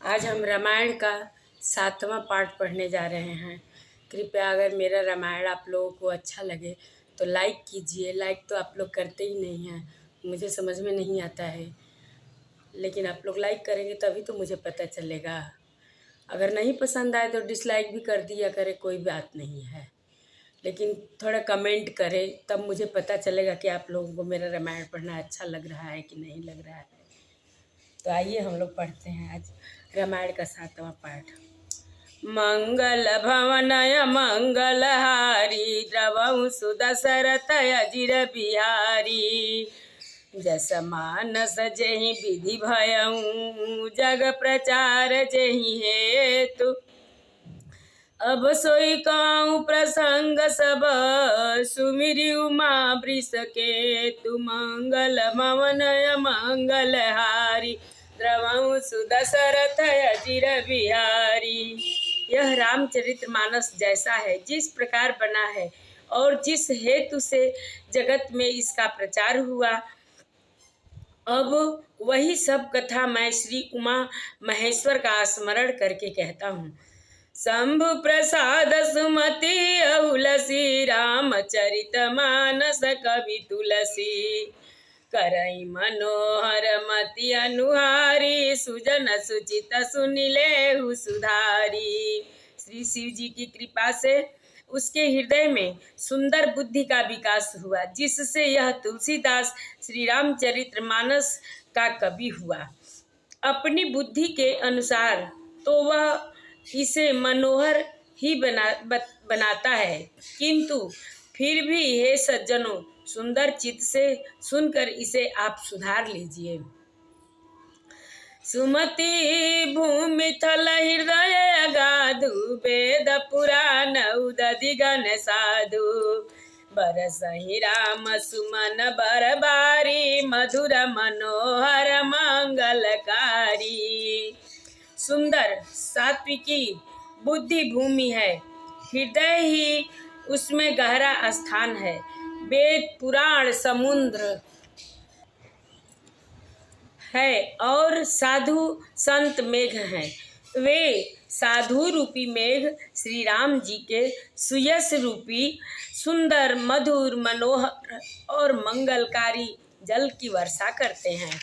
आज हम रामायण का 7वां पार्ट पढ़ने जा रहे हैं। कृपया अगर मेरा रामायण आप लोगों को अच्छा लगे तो लाइक कीजिए। लाइक तो आप लोग करते ही नहीं हैं, मुझे समझ में नहीं आता है, लेकिन आप लोग लाइक करेंगे तभी तो मुझे पता चलेगा। अगर नहीं पसंद आए तो डिसलाइक भी कर दिया करें, कोई बात नहीं है, लेकिन थोड़ा कमेंट करें तब मुझे पता चलेगा कि आप लोगों को मेरा रामायण पढ़ना अच्छा लग रहा है कि नहीं लग रहा है। तो आइए हम लोग पढ़ते हैं आज रामायण का 7वां पाठ। मंगल भवनय मंगलहारी द्रवहु सुदशरथ अजिर बिहारी। जस मानस जेहि विधि भयउ जग प्रचार जेहि हेतु। अब सोई काऊ प्रसंग सब सुमिरि उमा वृष केतु। मंगल भवनय मंगलहारी द्रवहु सुदशरथ अजिर बिहारी। यह रामचरितमानस जैसा है, जिस प्रकार बना है और जिस हेतु से जगत में इसका प्रचार हुआ, अब वही सब कथा मैं श्री उमा महेश्वर का स्मरण करके कहता हूँ। शंभु प्रसाद सुमति अहुलसी रामचरित मानस कवि तुलसी। करई मनोहर मति अनुहारी सुजन सुचित सुनिलेहु सुधारी। श्री शिव जी की कृपा से उसके हृदय में सुंदर बुद्धि का विकास हुआ, जिससे यह तुलसीदास श्री रामचरितमानस का कवि हुआ। अपनी बुद्धि के अनुसार तो वह इसे मनोहर ही बनाता है, किंतु फिर भी हे सज्जनों, सुंदर चित्त से सुनकर इसे आप सुधार लीजिए। सुमति भूमि थल हृदय अगाधु वेद पुराण उदधि गण साधु। बरसहि राम सुमन बरबारी मधुर मनोहर मंगलकारी। सुंदर सात्विकी बुद्धि भूमि है, हृदय ही उसमें गहरा स्थान है। वेद पुराण समुद्र है और साधु संत मेघ हैं। वे साधु रूपी मेघ श्री राम जी के सुयस रूपी सुंदर मधुर मनोहर और मंगलकारी जल की वर्षा करते हैं।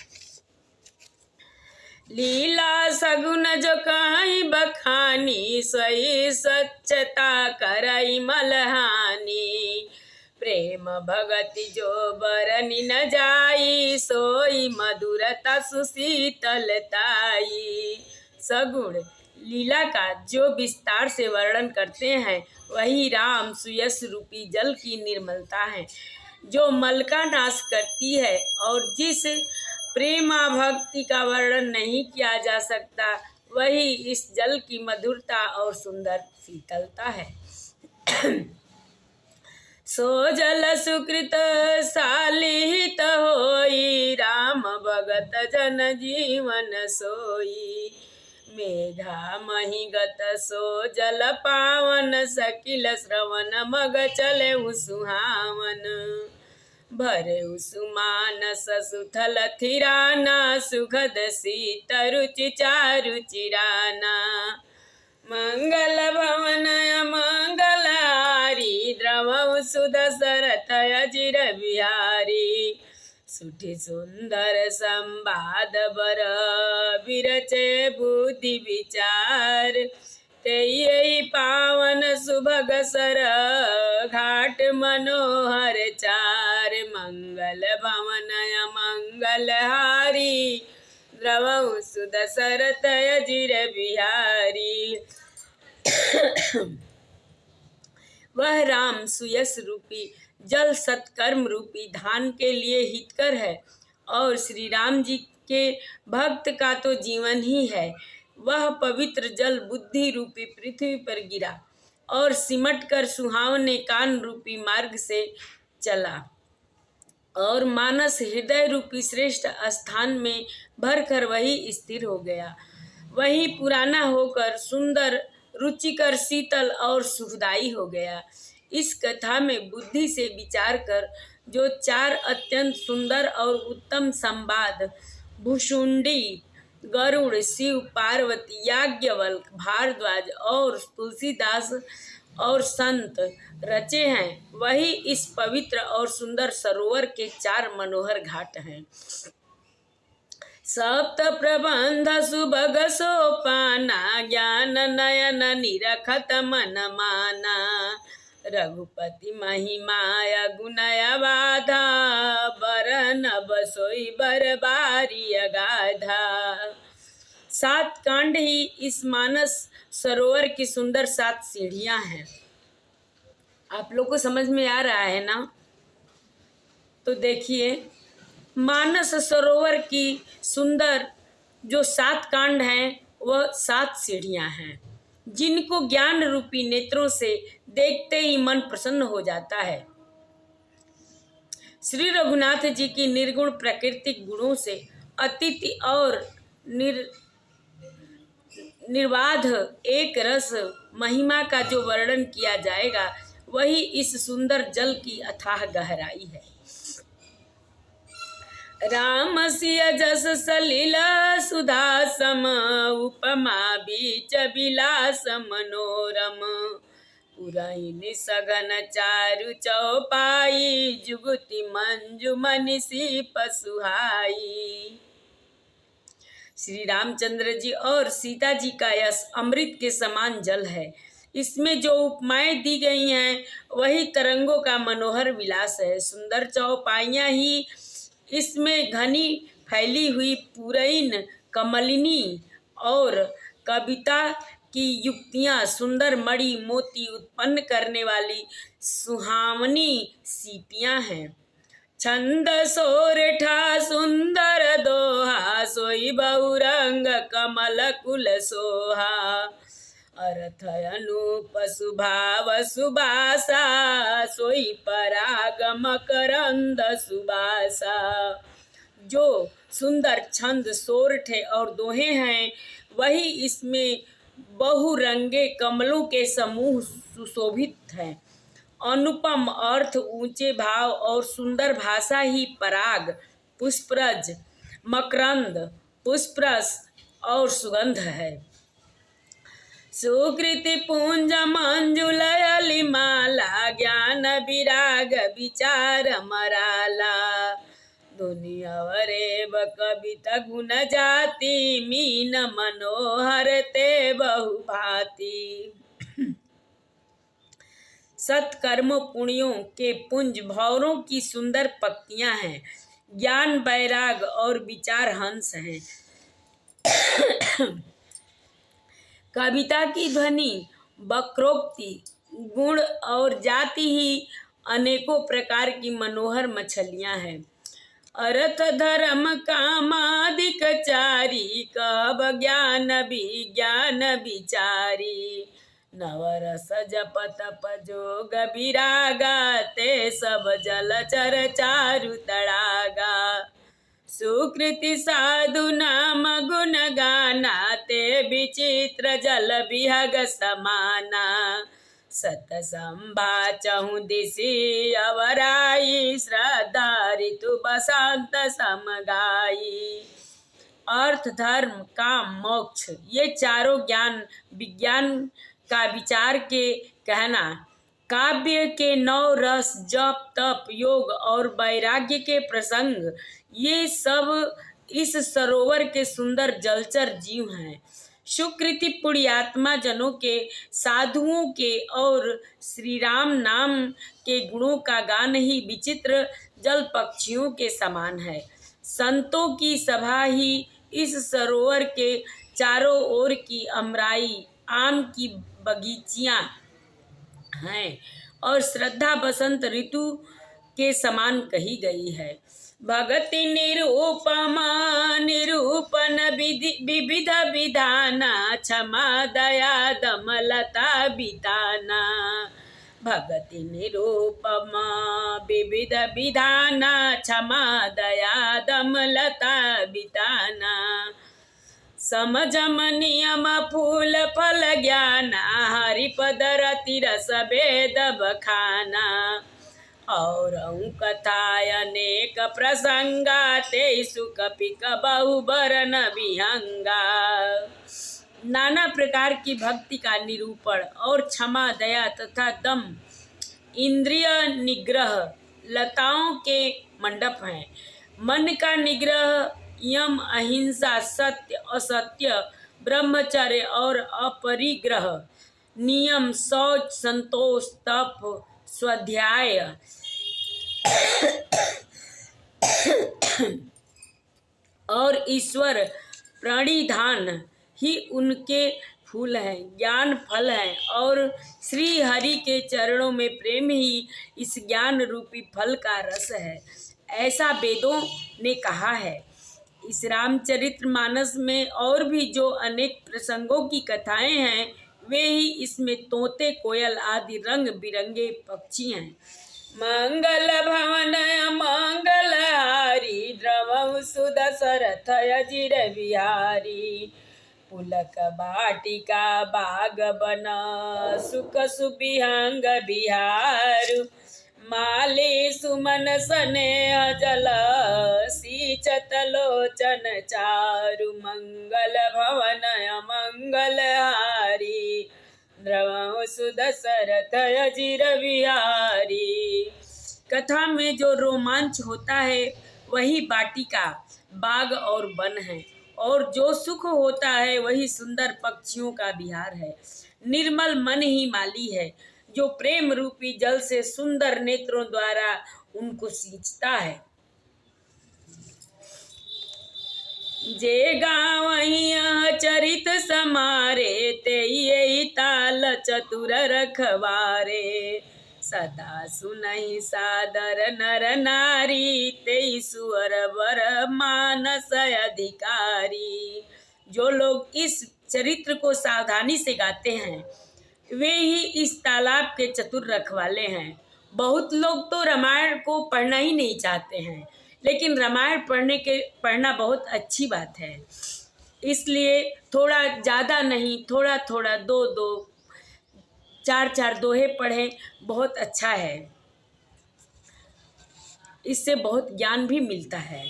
लीला सगुन जो कहीं बखानी सोई स्वच्छता करई मलहानी। प्रेम भगति जो बरनि न जाई सोई मधुरता सुशीतलताई। सगुण लीला का जो विस्तार से वर्णन करते हैं, वही राम सुयस रूपी जल की निर्मलता है, जो मल का नाश करती है, और जिस प्रेमा भक्ति का वर्णन नहीं किया जा सकता, वही इस जल की मधुरता और सुंदर शीतलता है। सो जल सुकृत सालित होई राम भगत जन जीवन सोई। मेघा महिगत सो जल पावन सकिल श्रवण मग चले सुहावन। भरे सुमानस सुथल थिराना सुखद शीत रुचि चारु चिराना। मंगल भवन मंगलहारी द्रवहु सुदशरथ अजिर बिहारी। सुठी सुंदर संवाद बर विरचे बुद्धि विचार। तेई पावन सुभग सर घाट मनोहर चार। मंगल भवन मंगलहारी द्रवहु सुदशरथ अजिर बिहारी। वह राम सुयस रूपी जल सत्कर्म रूपी धान के लिए हितकर है, और श्री राम जी के भक्त का तो जीवन ही है। वह पवित्र जल बुद्धि रूपी पृथ्वी पर गिरा और सिमट कर सुहावने कान रूपी मार्ग से चला, और मानस हृदय रूपी श्रेष्ठ स्थान में भरकर वही स्थिर हो गया। वही पुराना होकर सुंदर रुचिकर शीतल और सुखदायी हो गया। इस कथा में बुद्धि से विचार कर जो 4 अत्यंत सुंदर और उत्तम संवाद भुशुंडी गरुड़, शिव, पार्वती, याज्ञवल्क, भारद्वाज और तुलसीदास और संत रचे हैं, वही इस पवित्र और सुंदर सरोवर के 4 मनोहर घाट हैं। सप्त प्रबंध सुभग सोपाना, ज्ञान नयन निरखत मन माना। रघुपति महिमाय गुणय बाधा, बरन बसोई बर बारी अगाधा। 7 कांड ही इस मानस सरोवर की सुंदर 7 सीढ़ियां हैं। आप लोग को समझ में आ रहा है ना? तो देखिए, मानस सरोवर की सुंदर जो 7 कांड हैं वह 7 सीढ़ियां हैं, जिनको ज्ञान रूपी नेत्रों से देखते ही मन प्रसन्न हो जाता है। श्री रघुनाथ जी की निर्गुण प्राकृतिक गुणों से अतिथि और निर्बाध एक रस महिमा का जो वर्णन किया जाएगा, वही इस सुंदर जल की अथाह गहराई है। राम सिय जस सलिल सुधा सम, उपमा बीच बिलास मनोरम। पुरहिन सघन चारु चौपाई, जुगति मंजु मनीषी पसुहाई। श्री रामचंद्र जी और सीता जी का यश अमृत के समान जल है। इसमें जो उपमाएं दी गई हैं वही तरंगों का मनोहर विलास है। सुंदर चौपाइयाँ ही इसमें घनी फैली हुई पुरैन कमलिनी और कविता की युक्तियाँ, सुंदर मणि मोती उत्पन्न करने वाली सुहावनी सीपियाँ हैं। छंद सोरठा सुंदर दोहा, सोई बहुरंग कमल कुल सोहा। अर्थ अनूप सुभाव सुबासा, सोई पराग मकरंद सुबासा। जो सुंदर छंद सोरठे और दोहे हैं, वही इसमें बहुरंगे कमलों के समूह सुशोभित हैं। अनुपम अर्थ, ऊंचे भाव और सुंदर भाषा ही पराग, पुष्परज, मकरंद, पुष्परस और सुगंध है। सुकृति पुंज मंजुलयलि माला, ज्ञान विराग विचार मराला। दुनिया वरेब कविता गुण जाति, मीन मनोहर ते बहुभांति। सत्कर्म पुण्यों के पुंज भौरों की सुंदर पक्तियां हैं। ज्ञान, वैराग और विचार हंस हैं। कविता की ध्वनि, वक्रोक्ति, गुण और जाति ही अनेकों प्रकार की मनोहर मछलियां हैं। अर्थ धर्म कामादिक चारी, कब ज्ञान विज्ञान विचारी। नवरस जप तप जोग विरागा, ते सब जलचर चारु तड़ागा। सुकृति साधु नाम गुण गाना, ते विचित्र जल विहग समाना। सतसंभा चहु दिशि अवराई, श्रद्धा ऋतु बसंत समगाई। अर्थ, धर्म, काम, मोक्ष, ये चारों ज्ञान विज्ञान का विचार के कहना, काव्य के 9 रस, जप तप योग और वैराग्य के प्रसंग, ये सब इस सरोवर के सुंदर जलचर जीव हैं। सुकृति पुण्यात्मा जनों के, साधुओं के और श्री राम नाम के गुणों का गान ही विचित्र जल पक्षियों के समान है। संतों की सभा ही इस सरोवर के चारों ओर की अमराई, आम की बगीचियां हैं और श्रद्धा बसंत ऋतु के समान कही गई है। भगति निरूपमा निरूपण विविध विधाना, क्षमा दया दमलता बिताना। भगति निरूपमा विविध विधाना, क्षमा दया दमलता बिताना। समझम नियम फूल फल ज्ञाना, हरिपद रति रस भेद बखाना। और कथाय अनेक प्रसंगा तेसु कपिक बहुबरन विहंगा। नाना प्रकार की भक्ति का निरूपण और क्षमा, दया तथा दम इंद्रिय निग्रह लताओं के मंडप हैं। मन का निग्रह यम, अहिंसा, सत्य, असत्य, ब्रह्मचर्य और अपरिग्रह, नियम, शौच, संतोष, तप, स्वाध्याय और ईश्वर प्रणिधान ही उनके फूल हैं, ज्ञान फल हैं। और श्री हरि के चरणों में प्रेम ही इस ज्ञान रूपी फल का रस है, ऐसा वेदों ने कहा है। इस रामचरितमानस में और भी जो अनेक प्रसंगों की कथाएं हैं, वे ही इसमें तोते, कोयल आदि रंग बिरंगे पक्षी हैं। मंगल भवन मंगलहारी द्रवहु सुदशरथ अजिर बिहारी। पुलक बाटिका बाग बन सुख सुबिहंग बिहार। माले सुमन स्नेह जल सींचत लोचन चारु। मंगल भवन मंगलहारी द्रवहु सुदशरथ अजिर बिहारी। कथा में जो रोमांच होता है वही बाटिका, बाग और वन है, और जो सुख होता है वही सुंदर पक्षियों का विहार है। निर्मल मन ही माली है, जो प्रेम रूपी जल से सुंदर नेत्रों द्वारा उनको सींचता है। जे गावहि चरित समारे, ते यही ताल चतुर रखवारे। सदा सुनहि सादर नर नारी, ते सुअर वर मानस अधिकारी। जो लोग इस चरित्र को सावधानी से गाते हैं, वे ही इस तालाब के चतुर रखवाले हैं। बहुत लोग तो रामायण को पढ़ना ही नहीं चाहते हैं, लेकिन रामायण पढ़ना बहुत अच्छी बात है। इसलिए थोड़ा ज़्यादा नहीं, थोड़ा थोड़ा, 2-2, 4-4 दोहे पढ़ें, बहुत अच्छा है। इससे बहुत ज्ञान भी मिलता है।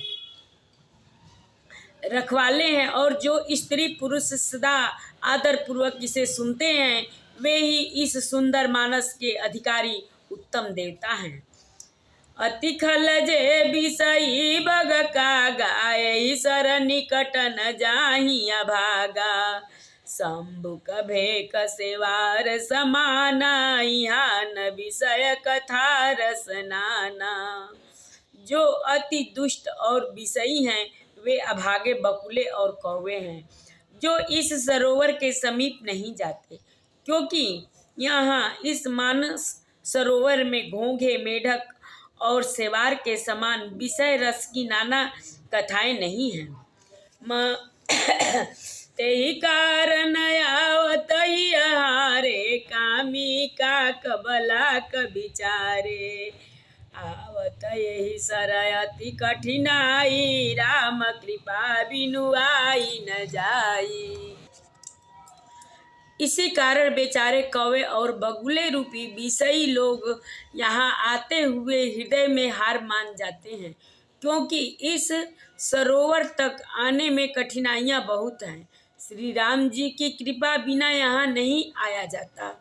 रखवाले हैं, और जो स्त्री पुरुष सदा आदर पूर्वक इसे सुनते हैं, वे ही इस सुंदर मानस के अधिकारी उत्तम देवता हैं। अति खल जे बिसई बग का गाय, सर निकट न जाहि अभागा। शंभु कभेक सेवार समाना, यहाँ न विषय कथा रस नाना। जो अति दुष्ट और विषयी हैं, वे अभागे बकुले और कौवे हैं, जो इस सरोवर के समीप नहीं जाते, क्योंकि यहाँ इस मानस सरोवर में घोंघे, मेढक और सेवार के समान विषय रस की नाना कथाएं नहीं हैं। तेहि कारण आवत ही हारे, कामी का कबला कबिचारे। आवत यही सरय अति कठिनाई, राम कृपा बिनु आई न जाई। इसी कारण बेचारे कौवे और बगुले रूपी विषयी लोग यहाँ आते हुए हृदय में हार मान जाते हैं, क्योंकि इस सरोवर तक आने में कठिनाइयाँ बहुत हैं। श्री राम जी की कृपा बिना यहाँ नहीं आया जाता।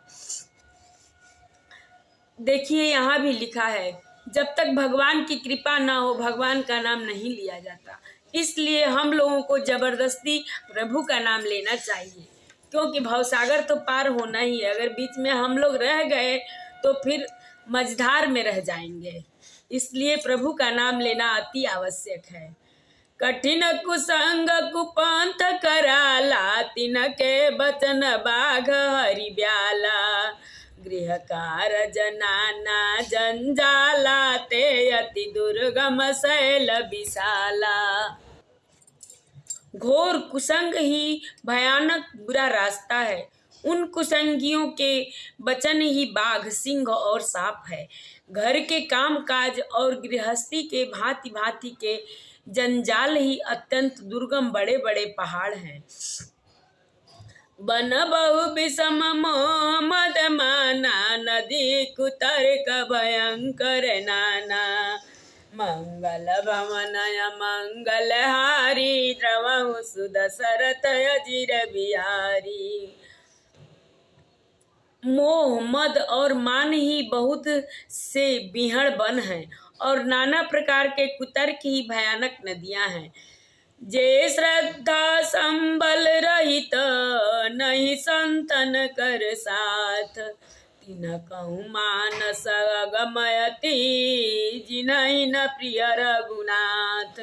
देखिए, यहाँ भी लिखा है, जब तक भगवान की कृपा ना हो, भगवान का नाम नहीं लिया जाता। इसलिए हम लोगों को जबरदस्ती प्रभु का नाम लेना चाहिए, क्योंकि भवसागर तो पार होना ही है। अगर बीच में हम लोग रह गए तो फिर मझधार में रह जाएंगे। इसलिए प्रभु का नाम लेना अति आवश्यक है। कठिन कुसंग कुपंथ कराला, तिनके बचन बाघ हरि ब्याला। गृह कारज नाना जंजाला, ते अति दुर्गम शैल विशाला। घोर कुसंग ही भयानक बुरा रास्ता है। उन कुसंगियों के वचन ही बाघ, सिंह और सांप है। घर के काम काज और गृहस्थी के भांति भांति के जंजाल ही अत्यंत दुर्गम बड़े बड़े पहाड़ हैं। बन बहु विषम मोह मद माना, नदी कुतर्क भयंकर नाना। मंगल भवनय मंगलहारी, द्रवहु सुदशरथ अजिर बिहारी। मोह मद और मान ही बहुत से बिहड़ बन हैं और नाना प्रकार के कुतर्क ही भयानक नदियां हैं। जे श्रद्धा संबल रहित, नहीं संतन कर साथ, तिन कहूँ मानस गमयति, जिनहि न प्रिय रघुनाथ।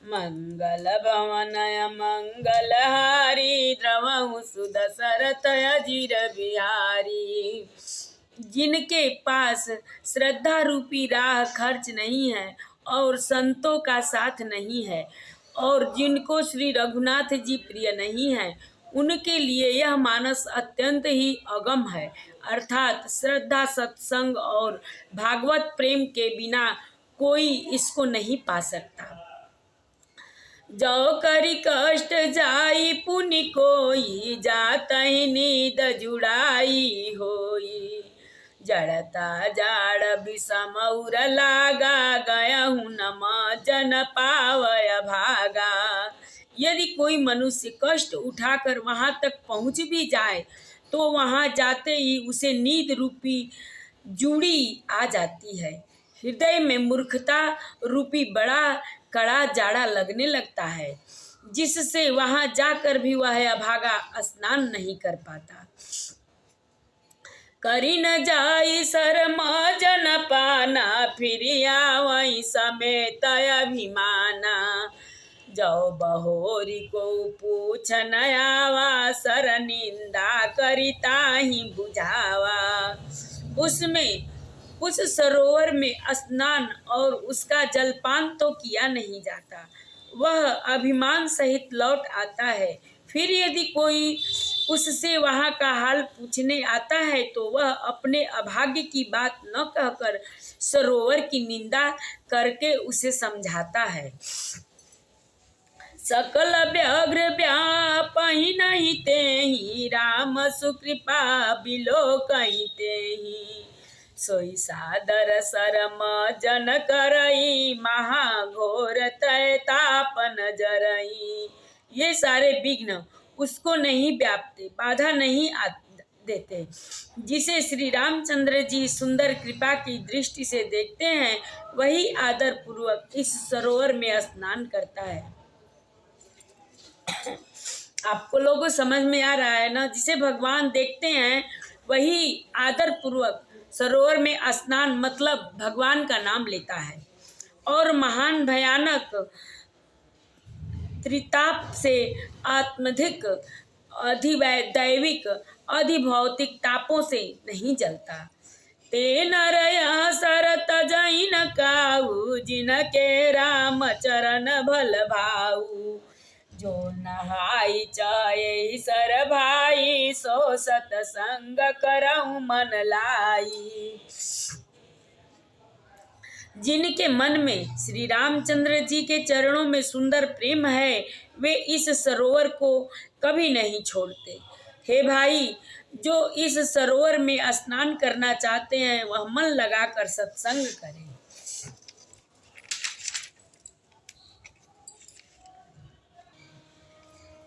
मंगल भवनय मंगलहारी, द्रवहु सुदशरथ अजिर बिहारी। जिनके पास श्रद्धा रूपी राह खर्च नहीं है और संतों का साथ नहीं है और जिनको श्री रघुनाथ जी प्रिय नहीं है, उनके लिए यह मानस अत्यंत ही अगम है। अर्थात श्रद्धा, सत्संग और भागवत प्रेम के बिना कोई इसको नहीं पा सकता। जो करी कष्ट जाई पुनि कोई, जातहि नींद जुड़ाई होई। जड़ता जाड़ विषम उर लागा, गयहु नम जन पावय भागा। यदि कोई मनुष्य कष्ट उठाकर वहां तक पहुंच भी जाए तो वहां जाते ही उसे नींद रूपी जूड़ी आ जाती है। हृदय में मूर्खता रूपी बड़ा कड़ा जाड़ा लगने लगता है, जिससे वहां जाकर भी वह अभागा स्नान नहीं कर पाता। करी न जाई शर्म जन पाना, फिर आवई समेत अभिमाना। जो बहोरी को पूछ न आवा, सर निंदा करिता ही बुझावा। उसमें उस सरोवर में स्नान और उसका जलपान तो किया नहीं जाता, वह अभिमान सहित लौट आता है। फिर यदि कोई उससे वहाँ का हाल पूछने आता है तो वह अपने अभाग्य की बात न कहकर सरोवर की निंदा करके उसे समझाता है। सकल व्याघ्र व्यापहि नहीं तेहि, राम सुकृपा बिलोकहि तेहि। सोई सादर शरम जन करई, महाघोर तय तापन जरई। ये सारे विघ्न उसको नहीं व्यापते, बाधा नहीं देते। जिसे श्री रामचंद्र जी सुंदर कृपा की दृष्टि से देखते हैं, वही आदर पूर्वक इस सरोवर में स्नान करता है। आपको लोगों को समझ में आ रहा है ना? जिसे भगवान देखते हैं वही आदर पूर्वक सरोवर में स्नान मतलब भगवान का नाम लेता है और महान भयानक त्रिताप से आत्मधिक अधिदैविक अधिभौतिक तापों से नहीं जलता। ते नरया सरत जैन काऊ, जिनके राम चरण भल भाऊ। जो नहाई चाहे सर भाई, सो सतसंग करऊं मन लाई। जिनके मन में श्री रामचंद्र जी के चरणों में सुंदर प्रेम है, वे इस सरोवर को कभी नहीं छोड़ते। हे भाई, जो इस सरोवर में स्नान करना चाहते हैं वह मन लगाकर सत्संग करें।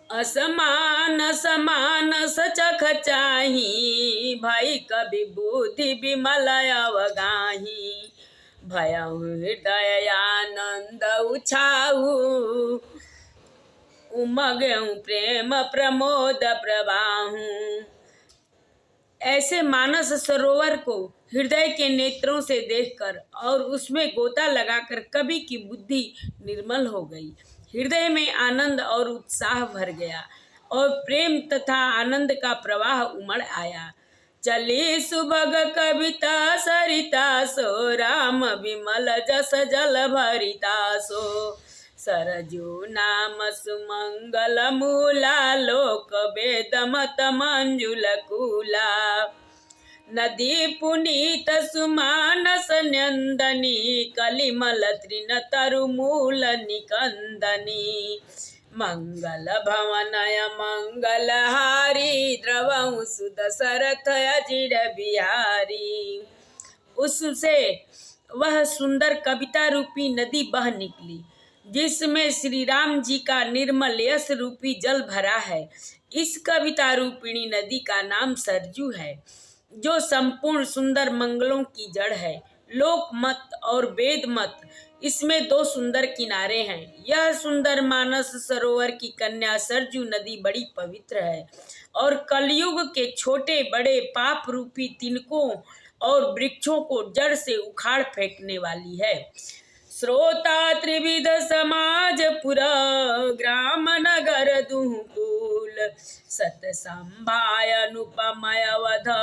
असमान समान सचख चाही, भई कभी बुद्धि विमल अवगाही। भयउ हृदय आनंद उछाऊ, उमगेऊ प्रेम प्रमोद प्रवाहू। ऐसे मानस सरोवर को हृदय के नेत्रों से देखकर और उसमें गोता लगाकर कवि की बुद्धि निर्मल हो गई। हृदय में आनंद और उत्साह भर गया और प्रेम तथा आनंद का प्रवाह उमड़ आया। चली सुभग कविता सरिता सो, राम विमल जस जल भरिता सो। सरजू नाम सुमंगल मूला, लोक वेद मत मंजुल कूला। नदी पुनीत सुमानस नंदनी, कलिमल तृण तरुमूल निकंदनी। मंगल भवनय मंगलहारी, द्रवहु सुदशरथ अजिर बिहारी। उससे वह सुंदर कविता रूपी नदी बह निकली जिसमें श्री राम जी का निर्मल यश रूपी जल भरा है। इस कविता रूपिणी नदी का नाम सरजू है, जो संपूर्ण सुंदर मंगलों की जड़ है। लोक मत और वेद मत, इसमें दो सुंदर किनारे हैं। यह सुंदर मानस सरोवर की कन्या सरजू नदी बड़ी पवित्र है और कलयुग के छोटे बड़े पाप रूपी तिनकों और वृक्षों को जड़ से उखाड़ फेंकने वाली है। श्रोता त्रिविध समाज पुरा, ग्राम नगर दुहकुल, सत संभाय अनुपमय वध,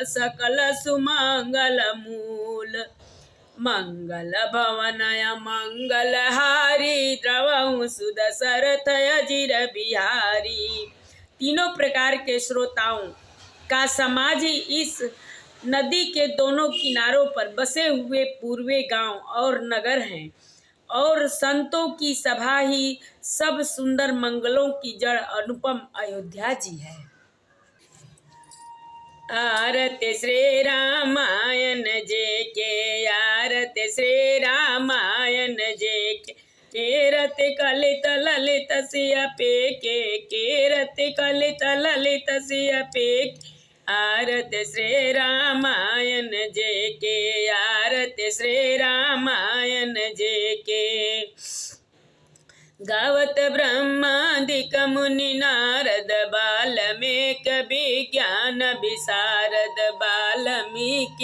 सकल सुमंगल मूल। मंगल भवनय मंगल हारी, द्रवहु सुदशरथ अजिर बिहारी। तीनों प्रकार के श्रोताओं का समाज ही इस नदी के दोनों किनारों पर बसे हुए पूर्वे गांव और नगर हैं, और संतों की सभा ही सब सुंदर मंगलों की जड़ अनुपम अयोध्या जी है। आरती श्री रामायण जे के, आरती श्री रामायण जे के, केरत कलित ललित सिय पेके, केरत कलित ललित सिय पेके। आरती श्री रामायण जे के, आरती श्री रामायण जे के। गावत ब्रह्मादिक मुनि नारद, बाल्मीक विज्ञान विशारद, बाल्मीक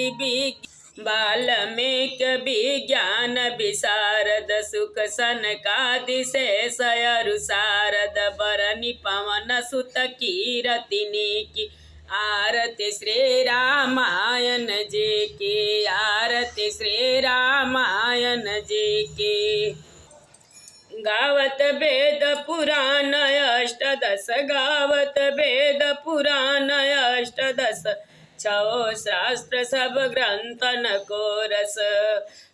विज्ञान विशारद, सुख सनकादि शेष अरु शारद, बरनि पवन सुत कीरतिनी की। आरती श्री रामायण जे के, आरती श्री रामायण जे के। गावत वेद पुराण अष्टदश, गावत वेद पुराण अष्टदश, छो शास्त्र सब ग्रंथन को रस,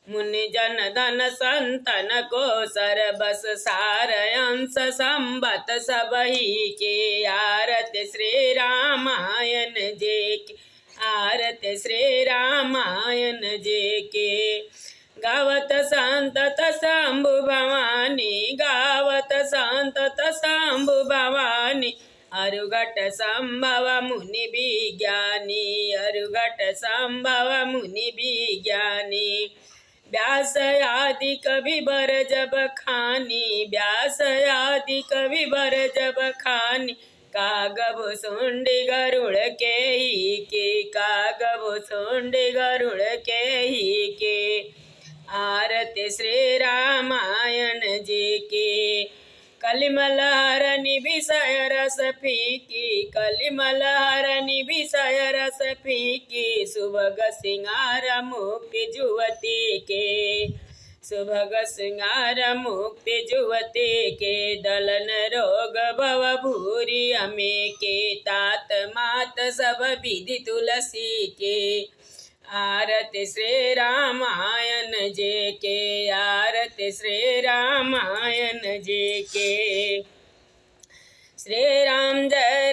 मुनि जन धन संतन को सरबस, सार अंश संबत सब ही के। आरती श्री रामायण जे के, आरती श्री रामायण जे के। गावत संतत शंभु भवानी, गावत संतत शंभु भवानी, अरुघट संभव मुनि विज्ञानी, अरुघट संभव मुनि विज्ञानी। व्यास आदि कवि बर जब खानी, व्यास आदि कवि बर जब खानी, कागभु सुंडी गरुड़ के ही के, कागभु सुंडी गरुड़ के ही के। आरती श्री रामायण जी के। कलिमल हरनि विषय रस फीकी, कलिमल हरनि विषय रस फीकी, सुभग सिंगार मुक्ति जुवती के, सुभग सिंगार मुक्ति जुवती के। दलन रोग भव भूरि अमे के, तात मात सब विधि तुलसी के। आरती श्री रामायण जे के, आरती श्री रामायण जे के। श्री राम जय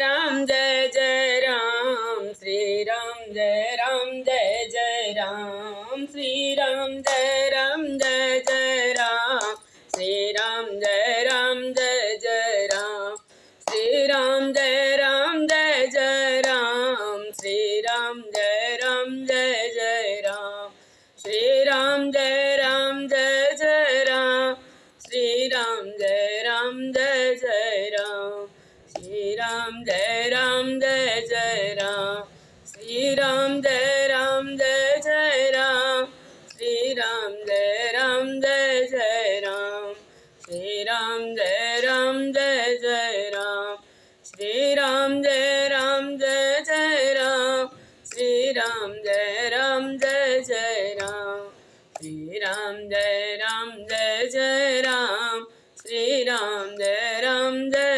जय राम, श्री राम जय जय राम, श्री राम जय जय राम, श्री राम जय जय राम, श्री राम जय जय राम, श्री राम जय जय राम, श्री राम जय जय राम, श्री राम जय जय राम, श्री राम जय जय राम, श्री राम जय जय राम, श्री राम जय जय राम, श्री राम जय जय राम, श्री राम जय जय राम, श्री राम जय जय राम, श्री राम जय